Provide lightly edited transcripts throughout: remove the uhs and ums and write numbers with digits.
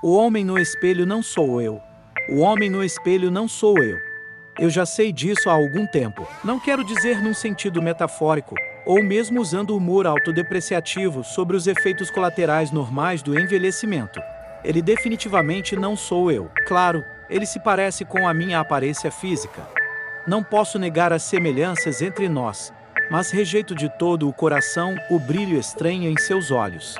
O homem no espelho não sou eu. O homem no espelho não sou eu. Eu já sei disso há algum tempo. Não quero dizer num sentido metafórico, ou mesmo usando humor autodepreciativo sobre os efeitos colaterais normais do envelhecimento. Ele definitivamente não sou eu. Claro, ele se parece com a minha aparência física. Não posso negar as semelhanças entre nós, mas rejeito de todo o coração o brilho estranho em seus olhos.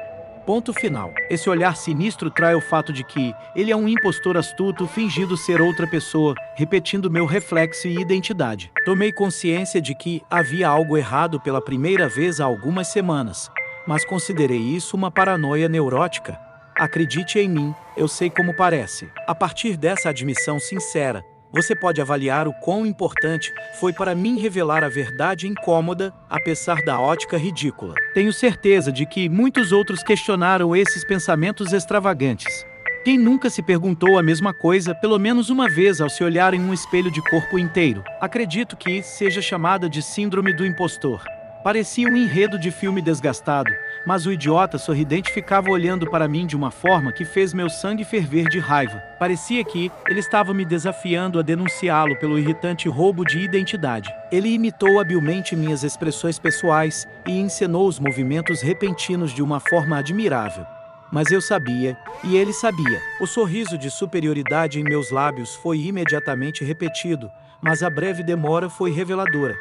Ponto final. Esse olhar sinistro trai o fato de que ele é um impostor astuto fingindo ser outra pessoa, repetindo meu reflexo e identidade. Tomei consciência de que havia algo errado pela primeira vez há algumas semanas, mas considerei isso uma paranoia neurótica. Acredite em mim, eu sei como parece. A partir dessa admissão sincera, você pode avaliar o quão importante foi para mim revelar a verdade incômoda, apesar da ótica ridícula. Tenho certeza de que muitos outros questionaram esses pensamentos extravagantes. Quem nunca se perguntou a mesma coisa pelo menos uma vez ao se olhar em um espelho de corpo inteiro? Acredito que seja chamada de síndrome do impostor. Parecia um enredo de filme desgastado, mas o idiota sorridente ficava olhando para mim de uma forma que fez meu sangue ferver de raiva. Parecia que ele estava me desafiando a denunciá-lo pelo irritante roubo de identidade. Ele imitou habilmente minhas expressões pessoais e encenou os movimentos repentinos de uma forma admirável. Mas eu sabia, e ele sabia. O sorriso de superioridade em meus lábios foi imediatamente repetido, mas a breve demora foi reveladora.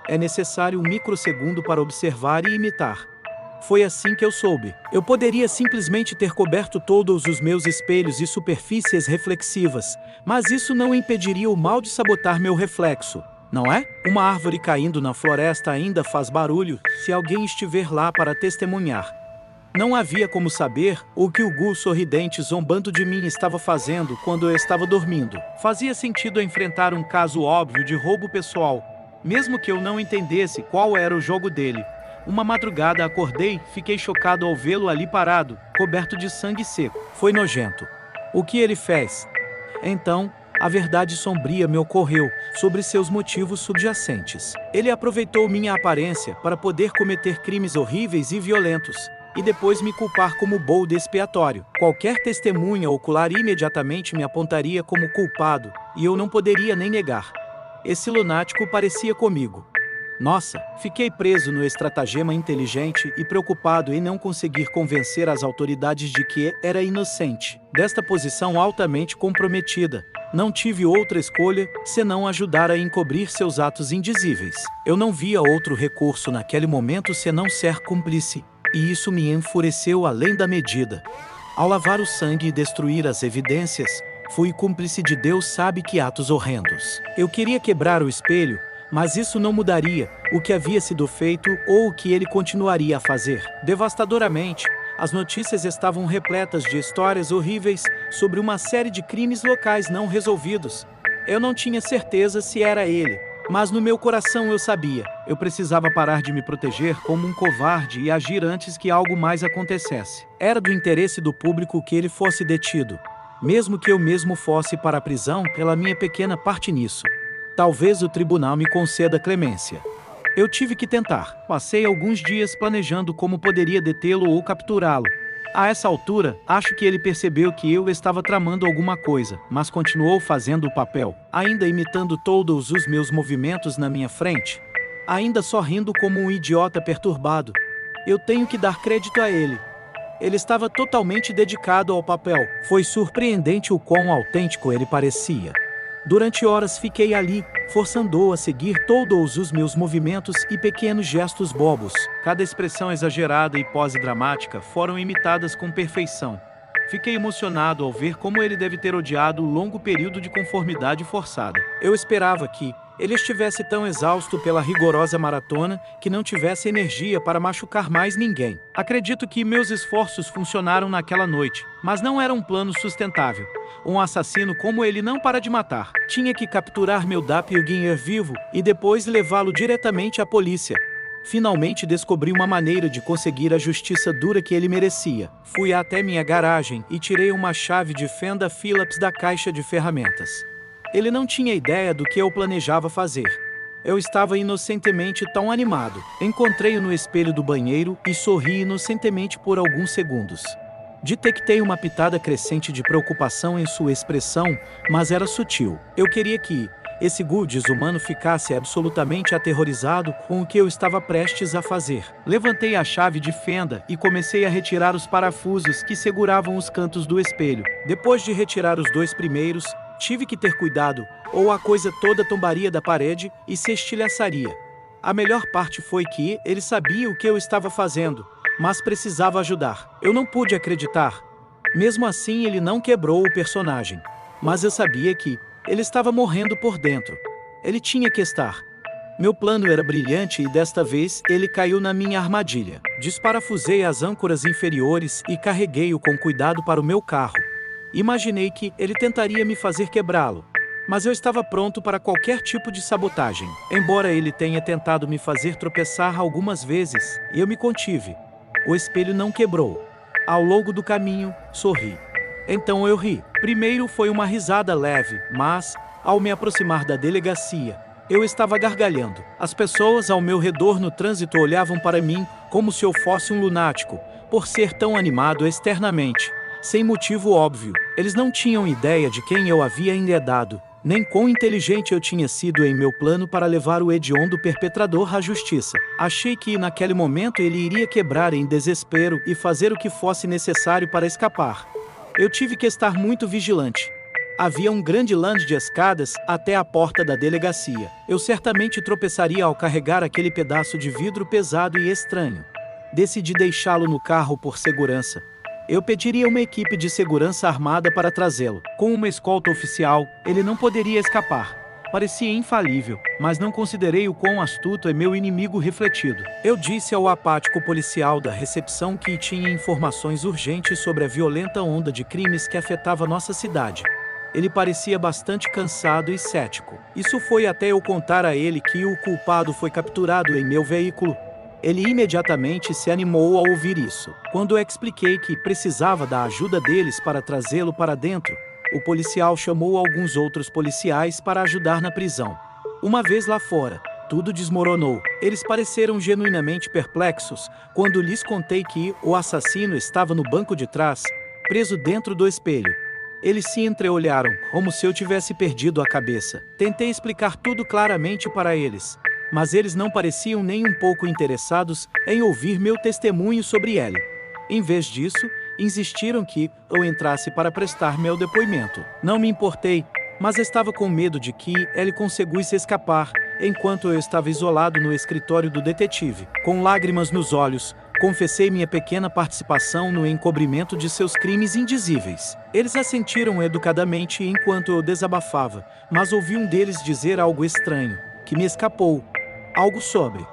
É necessário um microsegundo para observar e imitar. Foi assim que eu soube. Eu poderia simplesmente ter coberto todos os meus espelhos e superfícies reflexivas, mas isso não impediria o mal de sabotar meu reflexo, não é? Uma árvore caindo na floresta ainda faz barulho se alguém estiver lá para testemunhar. Não havia como saber o que o Gu sorridente zombando de mim estava fazendo quando eu estava dormindo. Fazia sentido enfrentar um caso óbvio de roubo pessoal, mesmo que eu não entendesse qual era o jogo dele. Uma madrugada acordei, fiquei chocado ao vê-lo ali parado, coberto de sangue seco. Foi nojento. O que ele fez? Então, a verdade sombria me ocorreu sobre seus motivos subjacentes. Ele aproveitou minha aparência para poder cometer crimes horríveis e violentos, e depois me culpar como bode expiatório. Qualquer testemunha ocular imediatamente me apontaria como culpado, e eu não poderia nem negar. Esse lunático parecia comigo. Nossa, fiquei preso no estratagema inteligente e preocupado em não conseguir convencer as autoridades de que era inocente. Desta posição altamente comprometida, não tive outra escolha senão ajudar a encobrir seus atos indizíveis. Eu não via outro recurso naquele momento senão ser cúmplice, e isso me enfureceu além da medida. Ao lavar o sangue e destruir as evidências, fui cúmplice de Deus sabe que atos horrendos. Eu queria quebrar o espelho, mas isso não mudaria o que havia sido feito ou o que ele continuaria a fazer. Devastadoramente, as notícias estavam repletas de histórias horríveis sobre uma série de crimes locais não resolvidos. Eu não tinha certeza se era ele, mas no meu coração eu sabia. Eu precisava parar de me proteger como um covarde e agir antes que algo mais acontecesse. Era do interesse do público que ele fosse detido, mesmo que eu mesmo fosse para a prisão pela minha pequena parte nisso. Talvez o tribunal me conceda clemência. Eu tive que tentar. Passei alguns dias planejando como poderia detê-lo ou capturá-lo. A essa altura, acho que ele percebeu que eu estava tramando alguma coisa, mas continuou fazendo o papel, ainda imitando todos os meus movimentos na minha frente, ainda sorrindo como um idiota perturbado. Eu tenho que dar crédito a ele. Ele estava totalmente dedicado ao papel. Foi surpreendente o quão autêntico ele parecia. Durante horas fiquei ali, forçando-o a seguir todos os meus movimentos e pequenos gestos bobos. Cada expressão exagerada e pose-dramática foram imitadas com perfeição. Fiquei emocionado ao ver como ele deve ter odiado o longo período de conformidade forçada. Eu esperava que ele estivesse tão exausto pela rigorosa maratona que não tivesse energia para machucar mais ninguém. Acredito que meus esforços funcionaram naquela noite, mas não era um plano sustentável. Um assassino como ele não para de matar. Tinha que capturar meu doppelganger vivo e depois levá-lo diretamente à polícia. Finalmente descobri uma maneira de conseguir a justiça dura que ele merecia. Fui até minha garagem e tirei uma chave de fenda Phillips da caixa de ferramentas. Ele não tinha ideia do que eu planejava fazer. Eu estava inocentemente tão animado. Encontrei-o no espelho do banheiro e sorri inocentemente por alguns segundos. Detectei uma pitada crescente de preocupação em sua expressão, mas era sutil. Eu queria que esse Gu desumano ficasse absolutamente aterrorizado com o que eu estava prestes a fazer. Levantei a chave de fenda e comecei a retirar os parafusos que seguravam os cantos do espelho. Depois de retirar os 2 primeiros, tive que ter cuidado, ou a coisa toda tombaria da parede e se estilhaçaria. A melhor parte foi que ele sabia o que eu estava fazendo, mas precisava ajudar. Eu não pude acreditar. Mesmo assim, ele não quebrou o personagem. Mas eu sabia que ele estava morrendo por dentro. Ele tinha que estar. Meu plano era brilhante e desta vez ele caiu na minha armadilha. Desparafusei as âncoras inferiores e carreguei-o com cuidado para o meu carro. Imaginei que ele tentaria me fazer quebrá-lo, mas eu estava pronto para qualquer tipo de sabotagem. Embora ele tenha tentado me fazer tropeçar algumas vezes, eu me contive. O espelho não quebrou. Ao longo do caminho, sorri. Então eu ri. Primeiro foi uma risada leve, mas, ao me aproximar da delegacia, eu estava gargalhando. As pessoas ao meu redor no trânsito olhavam para mim como se eu fosse um lunático, por ser tão animado externamente, sem motivo óbvio. Eles não tinham ideia de quem eu havia enredado, nem quão inteligente eu tinha sido em meu plano para levar o hediondo perpetrador à justiça. Achei que naquele momento ele iria quebrar em desespero e fazer o que fosse necessário para escapar. Eu tive que estar muito vigilante. Havia um grande lounge de escadas até a porta da delegacia. Eu certamente tropeçaria ao carregar aquele pedaço de vidro pesado e estranho. Decidi deixá-lo no carro por segurança. Eu pediria uma equipe de segurança armada para trazê-lo. Com uma escolta oficial, ele não poderia escapar. Parecia infalível, mas não considerei o quão astuto é meu inimigo refletido. Eu disse ao apático policial da recepção que tinha informações urgentes sobre a violenta onda de crimes que afetava nossa cidade. Ele parecia bastante cansado e cético. Isso foi até eu contar a ele que o culpado foi capturado em meu veículo. Ele imediatamente se animou ao ouvir isso. Quando eu expliquei que precisava da ajuda deles para trazê-lo para dentro, o policial chamou alguns outros policiais para ajudar na prisão. Uma vez lá fora, tudo desmoronou. Eles pareceram genuinamente perplexos quando lhes contei que o assassino estava no banco de trás, preso dentro do espelho. Eles se entreolharam, como se eu tivesse perdido a cabeça. Tentei explicar tudo claramente para eles, mas eles não pareciam nem um pouco interessados em ouvir meu testemunho sobre ele. Em vez disso, insistiram que eu entrasse para prestar meu depoimento. Não me importei, mas estava com medo de que ele conseguisse escapar, enquanto eu estava isolado no escritório do detetive. Com lágrimas nos olhos, confessei minha pequena participação no encobrimento de seus crimes indizíveis. Eles assentiram educadamente enquanto eu desabafava, mas ouvi um deles dizer algo estranho, que me escapou. Algo sobre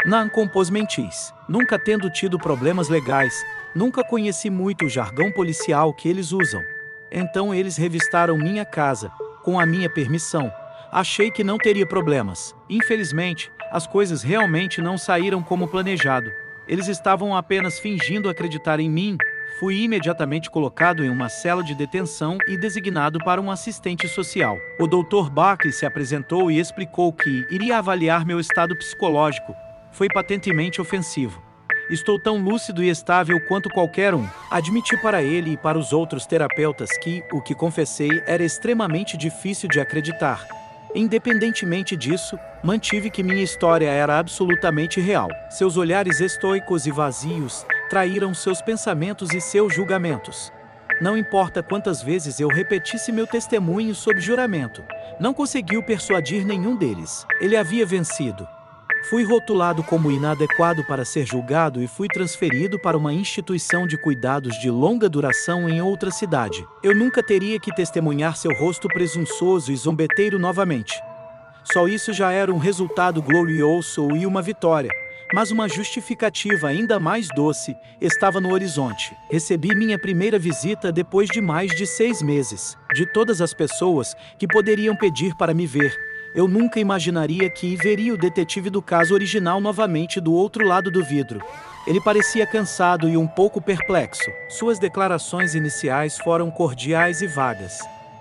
não compôs mentis. Nunca tendo tido problemas legais, nunca conheci muito o jargão policial que eles usam. Então eles revistaram minha casa, com a minha permissão. Achei que não teria problemas. Infelizmente, as coisas realmente não saíram como planejado. Eles estavam apenas fingindo acreditar em mim. Fui imediatamente colocado em uma cela de detenção e designado para um assistente social. O Dr. Buckley se apresentou e explicou que iria avaliar meu estado psicológico. Foi patentemente ofensivo. Estou tão lúcido e estável quanto qualquer um. Admiti para ele e para os outros terapeutas que o que confessei era extremamente difícil de acreditar. Independentemente disso, mantive que minha história era absolutamente real. Seus olhares estoicos e vazios traíram seus pensamentos e seus julgamentos. Não importa quantas vezes eu repetisse meu testemunho sob juramento, não conseguiu persuadir nenhum deles. Ele havia vencido. Fui rotulado como inadequado para ser julgado e fui transferido para uma instituição de cuidados de longa duração em outra cidade. Eu nunca teria que testemunhar seu rosto presunçoso e zombeteiro novamente. Só isso já era um resultado glorioso e uma vitória. Mas uma justificativa ainda mais doce estava no horizonte. Recebi minha primeira visita depois de mais de 6 meses. De todas as pessoas que poderiam pedir para me ver, eu nunca imaginaria que veria o detetive do caso original novamente do outro lado do vidro. Ele parecia cansado e um pouco perplexo. Suas declarações iniciais foram cordiais e vagas.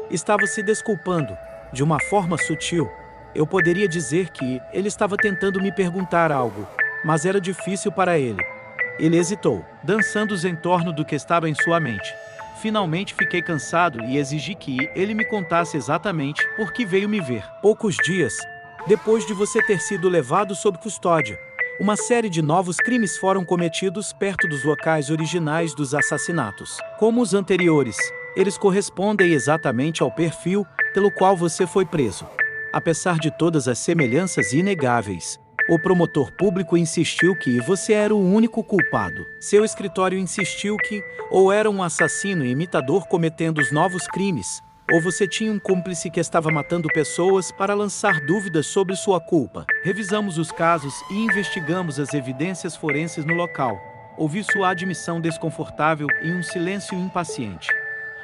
Estava se desculpando, de uma forma sutil. Eu poderia dizer que ele estava tentando me perguntar algo, mas era difícil para ele. Ele hesitou, dançando em torno do que estava em sua mente. Finalmente fiquei cansado e exigi que ele me contasse exatamente por que veio me ver. Poucos dias depois de você ter sido levado sob custódia, uma série de novos crimes foram cometidos perto dos locais originais dos assassinatos. Como os anteriores, eles correspondem exatamente ao perfil pelo qual você foi preso. Apesar de todas as semelhanças inegáveis, o promotor público insistiu que você era o único culpado. Seu escritório insistiu que ou era um assassino imitador cometendo os novos crimes, ou você tinha um cúmplice que estava matando pessoas para lançar dúvidas sobre sua culpa. Revisamos os casos e investigamos as evidências forenses no local. Ouvi sua admissão desconfortável e um silêncio impaciente.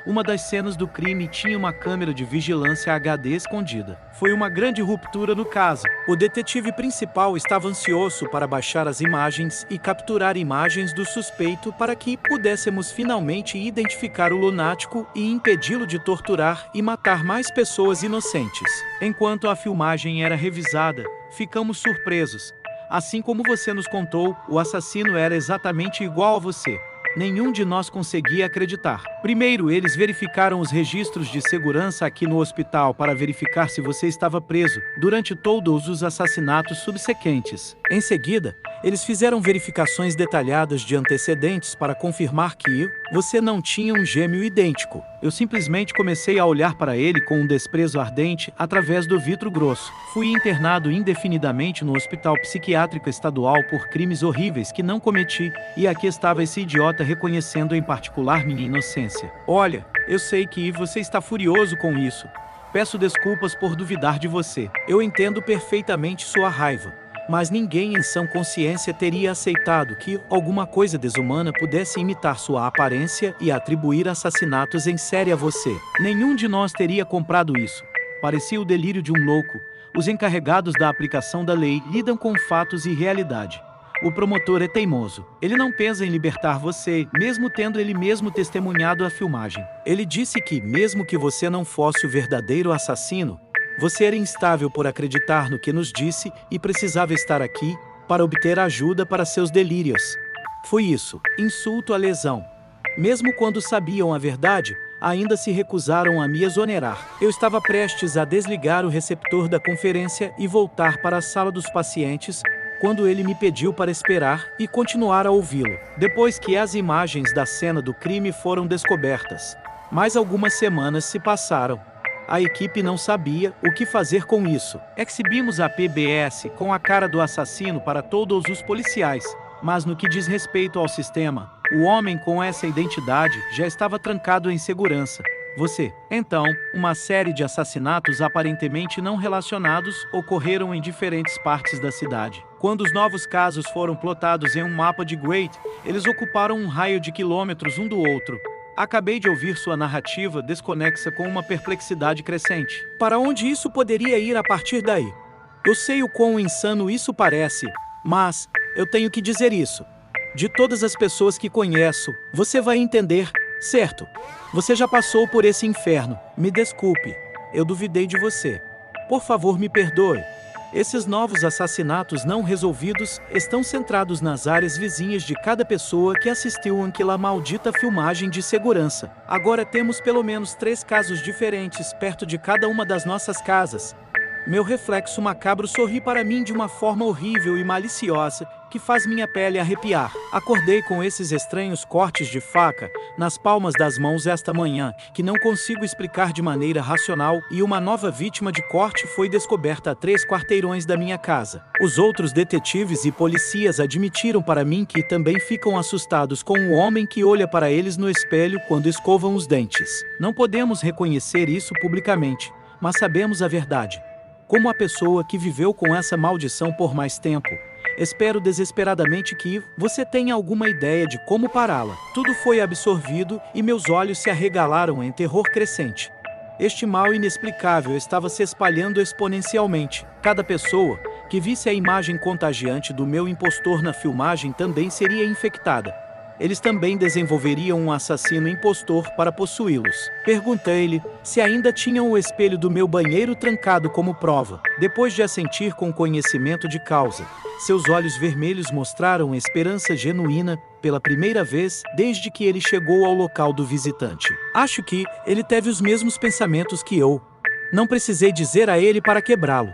Uma das cenas do crime tinha uma câmera de vigilância HD escondida. Foi uma grande ruptura no caso. O detetive principal estava ansioso para baixar as imagens e capturar imagens do suspeito para que pudéssemos finalmente identificar o lunático e impedi-lo de torturar e matar mais pessoas inocentes. Enquanto a filmagem era revisada, ficamos surpresos. Assim como você nos contou, o assassino era exatamente igual a você. Nenhum de nós conseguia acreditar. Primeiro, eles verificaram os registros de segurança aqui no hospital para verificar se você estava preso durante todos os assassinatos subsequentes. Em seguida, eles fizeram verificações detalhadas de antecedentes para confirmar que você não tinha um gêmeo idêntico. Eu simplesmente comecei a olhar para ele com um desprezo ardente através do vidro grosso. Fui internado indefinidamente no Hospital Psiquiátrico Estadual por crimes horríveis que não cometi, e aqui estava esse idiota reconhecendo em particular minha inocência. Olha, eu sei que você está furioso com isso. Peço desculpas por duvidar de você. Eu entendo perfeitamente sua raiva. Mas ninguém em sã consciência teria aceitado que alguma coisa desumana pudesse imitar sua aparência e atribuir assassinatos em série a você. Nenhum de nós teria comprado isso. Parecia o delírio de um louco. Os encarregados da aplicação da lei lidam com fatos e realidade. O promotor é teimoso. Ele não pensa em libertar você, mesmo tendo ele mesmo testemunhado a filmagem. Ele disse que, mesmo que você não fosse o verdadeiro assassino, você era instável por acreditar no que nos disse e precisava estar aqui para obter ajuda para seus delírios. Foi isso, insulto à lesão. Mesmo quando sabiam a verdade, ainda se recusaram a me exonerar. Eu estava prestes a desligar o receptor da conferência e voltar para a sala dos pacientes, quando ele me pediu para esperar e continuar a ouvi-lo. Depois que as imagens da cena do crime foram descobertas, mais algumas semanas se passaram. A equipe não sabia o que fazer com isso. Exibimos a PBS com a cara do assassino para todos os policiais, mas no que diz respeito ao sistema, o homem com essa identidade já estava trancado em segurança. Você. Então, uma série de assassinatos aparentemente não relacionados ocorreram em diferentes partes da cidade. Quando os novos casos foram plotados em um mapa de Great, eles ocuparam um raio de quilômetros um do outro. Acabei de ouvir sua narrativa desconexa com uma perplexidade crescente. Para onde isso poderia ir a partir daí? Eu sei o quão insano isso parece, mas eu tenho que dizer isso. De todas as pessoas que conheço, você vai entender, certo? Você já passou por esse inferno. Me desculpe, eu duvidei de você. Por favor, me perdoe. Esses novos assassinatos não resolvidos estão centrados nas áreas vizinhas de cada pessoa que assistiu àquela maldita filmagem de segurança. Agora temos pelo menos 3 casos diferentes perto de cada uma das nossas casas. Meu reflexo macabro sorri para mim de uma forma horrível e maliciosa que faz minha pele arrepiar. Acordei com esses estranhos cortes de faca nas palmas das mãos esta manhã, que não consigo explicar de maneira racional, e uma nova vítima de corte foi descoberta a 3 quarteirões da minha casa. Os outros detetives e policias admitiram para mim que também ficam assustados com o homem que olha para eles no espelho quando escovam os dentes. Não podemos reconhecer isso publicamente, mas sabemos a verdade. Como a pessoa que viveu com essa maldição por mais tempo, espero desesperadamente que você tenha alguma ideia de como pará-la. Tudo foi absorvido e meus olhos se arregalaram em terror crescente. Este mal inexplicável estava se espalhando exponencialmente. Cada pessoa que visse a imagem contagiante do meu impostor na filmagem também seria infectada. eles também desenvolveriam um assassino impostor para possuí-los. Perguntei-lhe se ainda tinham o espelho do meu banheiro trancado como prova. Depois de assentir com conhecimento de causa, seus olhos vermelhos mostraram esperança genuína pela primeira vez desde que ele chegou ao local do visitante. Acho que ele teve os mesmos pensamentos que eu. Não precisei dizer a ele para quebrá-lo.